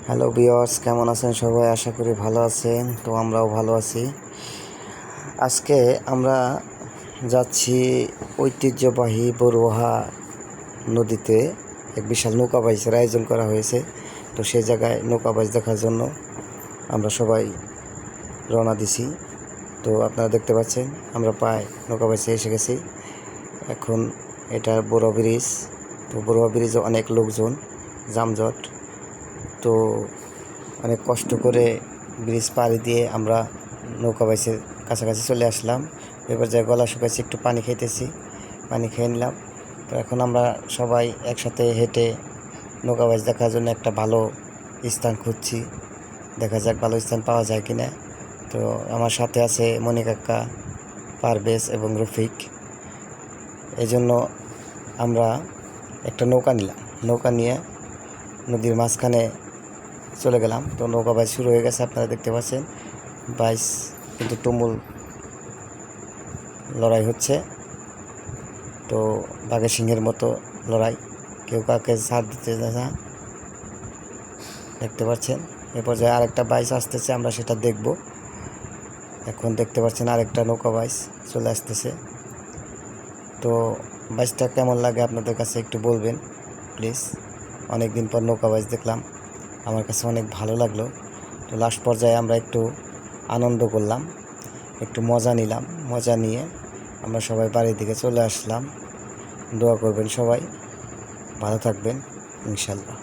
Hello viewers, কেমন আছেন সবাই? আশা করি ভালো আছেন। তো আমরাও ভালো আছি। আজকে আমরা যাচ্ছি ঐতিহ্যবাহী বড়ুয়াহা নদীতে। এক বিশাল নৌকা বাইচের আয়োজন করা হয়েছে। তো সেই জায়গায় নৌকা বাইচ দেখার জন্য আমরা সবাই রওনা দিছি। তো আপনারা দেখতে পাচ্ছেন আমরা প্রায় নৌকা বাইচে এসে গেছি। এখন এটা বড়ুয়া ব্রিজ। তো বড়ুয়া ব্রিজে অনেক লোকজন, যানজট। তো অনেক কষ্ট করে ব্রিজ পাড়ি দিয়ে আমরা নৌকা বাইচের কাছাকাছি চলে আসলাম। এবার যে গলা শুকাইছি, একটু পানি খাইতেছি, পানি খেয়ে নিলাম। তো এখন আমরা সবাই একসাথে হেঁটে নৌকা বাইচ দেখার জন্য একটা ভালো স্থান খুঁজছি। দেখা যাক ভালো স্থান পাওয়া যায় কিনা। তো আমার সাথে আছে মনি কাকা, পারভেজ এবং রফিক। এই জন্য আমরা একটা নৌকা নিলাম। নৌকা নিয়ে নদীর মাঝখানে চলে গেলাম। তো নৌকা বাইচ শুরু হয়ে গেছে, আপনারা দেখতে পাচ্ছেন। বাইচ কিন্তু তুমুল লড়াই হচ্ছে। তো বাঘের সিংহের মতো লড়াই, কেউ কাউকে ছাড় দিতে যায় না, দেখতে পাচ্ছেন। এ পর্যায়ে আরেকটা বাইচ আসতেছে, আমরা সেটা দেখব। এখন দেখতে পাচ্ছেন আরেকটা নৌকা বাইচ চলে আসতেছে। তো বাইচটা কেমন লাগে আপনাদের কাছে একটু বলবেন প্লিজ। অনেক দিন পর নৌকা বাইচ দেখলাম, আমার কাছে অনেক ভালো লাগলো। তো লাস্ট পর্যায়ে আমরা একটু আনন্দ করলাম, একটু মজা নিলাম। মজা নিয়ে আমরা সবাই বাড়ির দিকে চলে আসলাম। দোয়া করবেন সবাই, ভালো থাকবেন ইনশাল্লাহ।